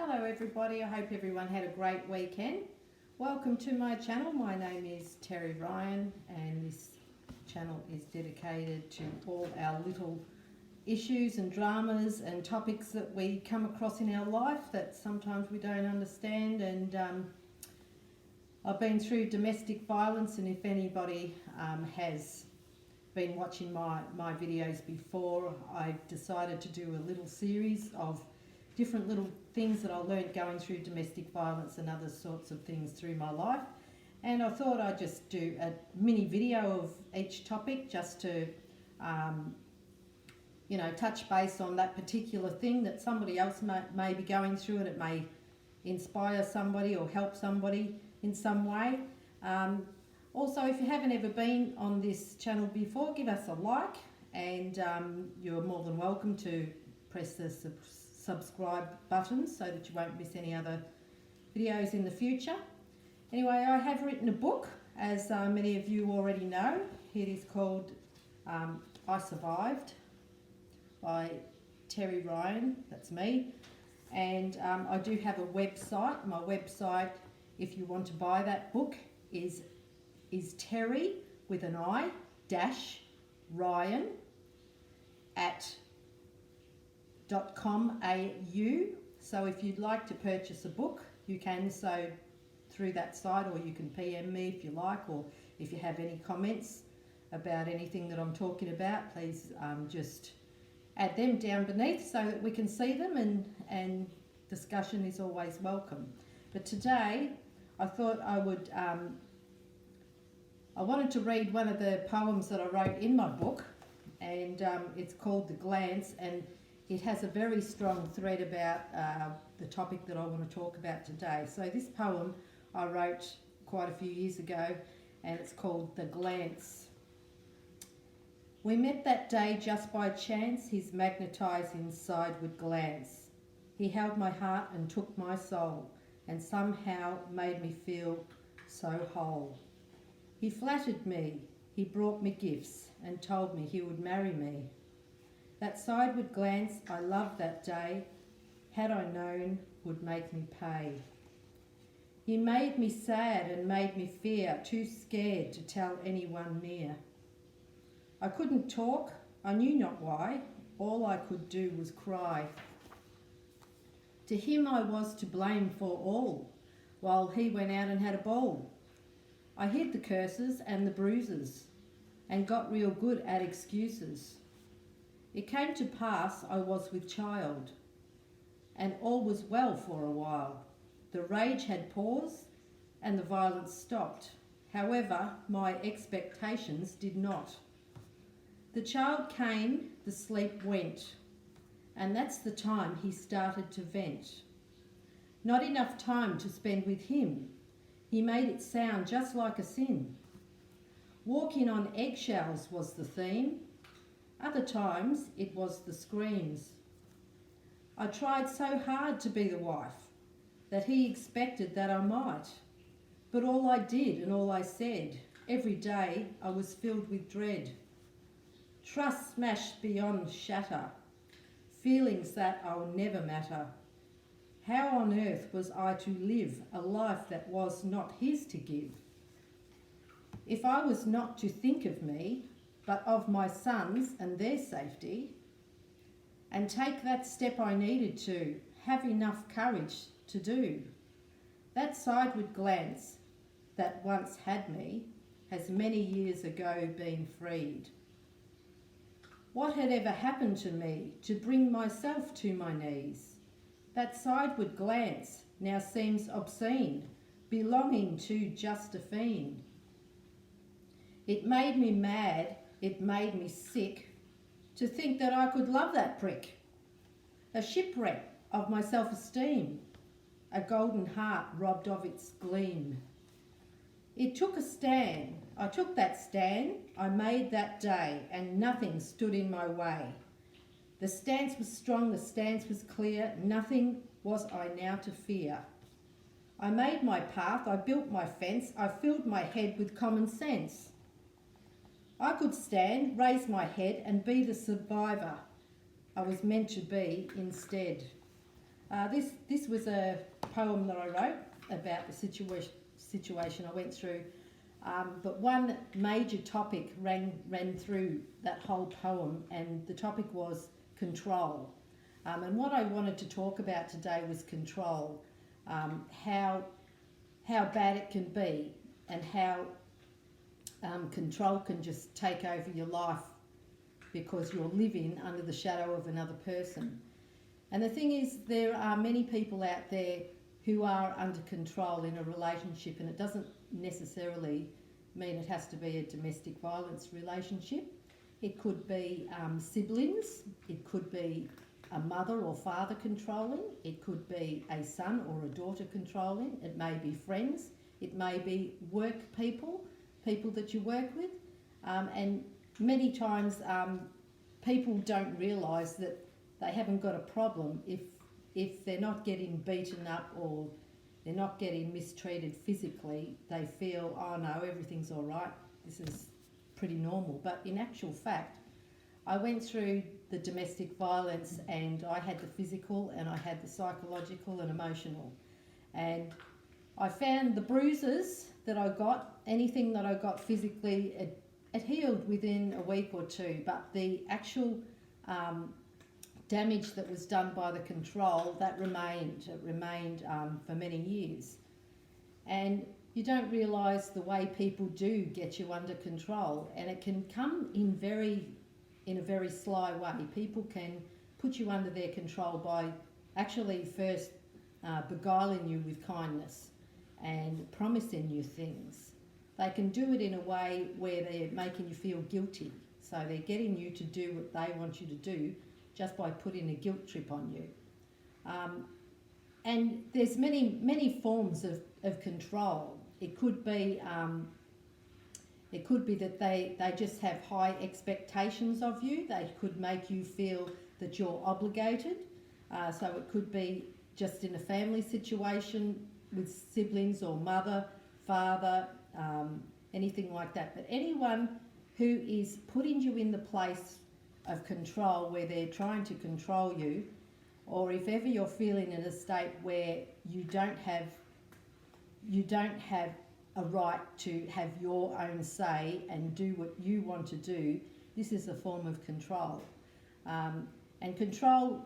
Hello everybody, I hope everyone had a great weekend. Welcome to my channel. My name is Terry Ryan and this channel is dedicated to all our little issues and dramas and topics that we come across in our life that sometimes we don't understand. And I've been through domestic violence, and if anybody has been watching my videos before, I've decided to do a little series of different little things that I learned going through domestic violence and other sorts of things through my life. And I thought I'd just do a mini video of each topic just to, touch base on that particular thing that somebody else may be going through, and it may inspire somebody or help somebody in some way. Also, if you haven't ever been on this channel before, give us a like, and you're more than welcome to press the subscribe button so that you won't miss any other videos in the future. Anyway, I have written a book, as many of you already know. It is called I Survived by Terry Ryan, that's me. And I do have a website. My website, if you want to buy that book, is Terry with an I dash Ryan at .com.au. So if you'd like to purchase a book, you can so through that site, or you can PM me if you like, or if you have any comments about anything that I'm talking about, please just add them down beneath so that we can see them, and discussion is always welcome. But today I thought I would I wanted to read one of the poems that I wrote in my book, and it's called The Glance, and it has a very strong thread about the topic that I want to talk about today. So this poem I wrote quite a few years ago, and it's called The Glance. We met that day just by chance, his magnetising sideward glance. He held my heart and took my soul, and somehow made me feel so whole. He flattered me, he brought me gifts, and told me he would marry me. That sideward glance I loved that day, had I known, would make me pay. He made me sad and made me fear, too scared to tell anyone near. I couldn't talk, I knew not why, all I could do was cry. To him I was to blame for all, while he went out and had a ball. I hid the curses and the bruises, and got real good at excuses. It came to pass I was with child, and all was well for a while. The rage had paused, and the violence stopped. However, my expectations did not. The child came, the sleep went, and that's the time he started to vent. Not enough time to spend with him. He made it sound just like a sin. Walking on eggshells was the theme. Other times it was the screams. I tried so hard to be the wife that he expected that I might. But all I did and all I said, every day I was filled with dread. Trust smashed beyond shatter, feelings that I'll never matter. How on earth was I to live a life that was not his to give? If I was not to think of me, but of my sons and their safety, and take that step I needed to, have enough courage to do. That sideward glance that once had me has many years ago been freed. What had ever happened to me to bring myself to my knees? That sideward glance now seems obscene, belonging to just a fiend. It made me mad, it made me sick to think that I could love that prick. A shipwreck of my self-esteem, a golden heart robbed of its gleam. It took a stand, I took that stand, I made that day, and nothing stood in my way. The stance was strong, the stance was clear, nothing was I now to fear. I made my path, I built my fence, I filled my head with common sense. I could stand, raise my head, and be the survivor I was meant to be instead. This was a poem that I wrote about the situation I went through, but one major topic ran through that whole poem, and the topic was control. And what I wanted to talk about today was control, how bad it can be, and how control can just take over your life because you're living under the shadow of another person. And the thing is, there are many people out there who are under control in a relationship, and it doesn't necessarily mean it has to be a domestic violence relationship. It could be siblings, it could be a mother or father controlling, it could be a son or a daughter controlling, it may be friends, it may be work people that you work with, and many times people don't realise that they haven't got a problem if they're not getting beaten up or they're not getting mistreated physically. They feel, oh no, everything's all right, this is pretty normal. But in actual fact, I went through the domestic violence, and I had the physical and I had the psychological and emotional. And I found the bruises that I got, anything that I got physically, it healed within a week or two, but the actual damage that was done by the control, that remained. It remained for many years. And you don't realise the way people do get you under control, and it can come in a very sly way. People can put you under their control by actually first beguiling you with kindness and promising you things. They can do it in a way where they're making you feel guilty. So they're getting you to do what they want you to do just by putting a guilt trip on you. And there's many forms of control. It could be that they just have high expectations of you. They could make you feel that you're obligated. So it could be just in a family situation with siblings or mother, father, anything like that. But anyone who is putting you in the place of control where they're trying to control you, or if ever you're feeling in a state where you don't have a right to have your own say and do what you want to do, this is a form of control. And control,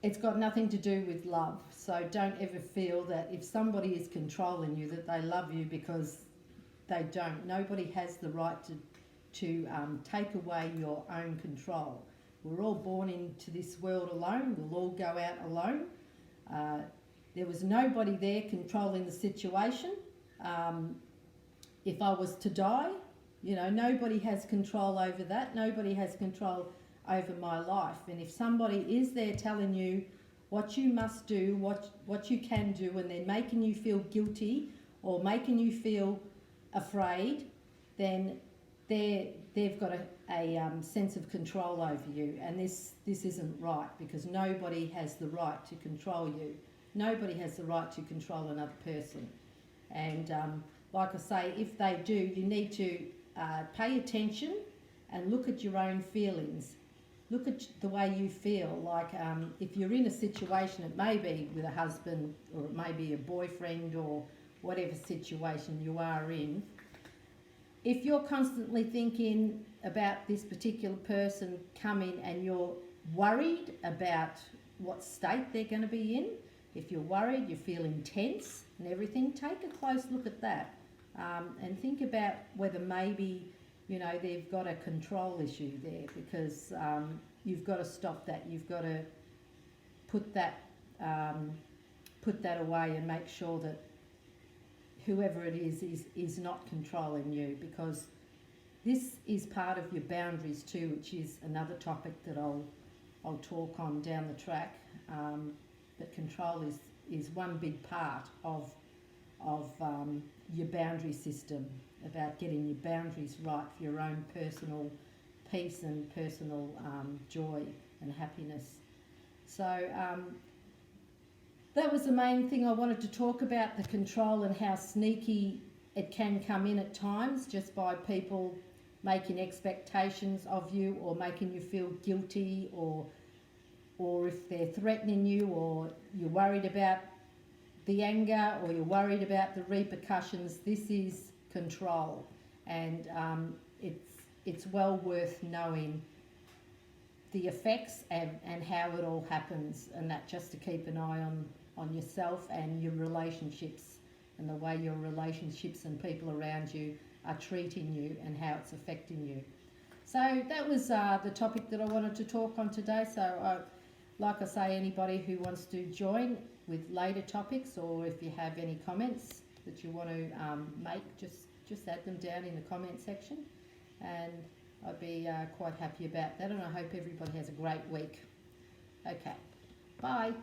it's got nothing to do with love. So don't ever feel that if somebody is controlling you that they love you, because they don't. Nobody has the right to take away your own control. We're all born into this world alone. We'll all go out alone. There was nobody there controlling the situation. If I was to die, nobody has control over that. Nobody has control over my life. And if somebody is there telling you what you must do, what you can do, and they're making you feel guilty or making you feel afraid, then they've got a sense of control over you, and this isn't right, because nobody has the right to control you. Nobody has the right to control another person. And like I say, if they do, you need to pay attention and look at your own feelings. Look at the way you feel. Like if you're in a situation, it may be with a husband, or it may be a boyfriend, or whatever situation you are in. If you're constantly thinking about this particular person coming and you're worried about what state they're going to be in, if you're worried, you're feeling tense and everything, take a close look at that and think about whether maybe, they've got a control issue there, because you've got to stop that. You've got to put that away and make sure that whoever it is not controlling you, because this is part of your boundaries too, which is another topic that I'll talk on down the track. But control is one big part of your boundary system, about getting your boundaries right for your own personal peace and personal joy and happiness. So that was the main thing I wanted to talk about, the control and how sneaky it can come in at times, just by people making expectations of you or making you feel guilty or or if they're threatening you, or you're worried about the anger, or you're worried about the repercussions, this is control, and it's well worth knowing the effects and how it all happens, and that just to keep an eye on yourself and your relationships, and the way your relationships and people around you are treating you and how it's affecting you. So that was the topic that I wanted to talk on today. So like I say, anybody who wants to join with later topics, or if you have any comments that you want to make, just add them down in the comment section, and I'd be quite happy about that, and I hope everybody has a great week. Okay, bye.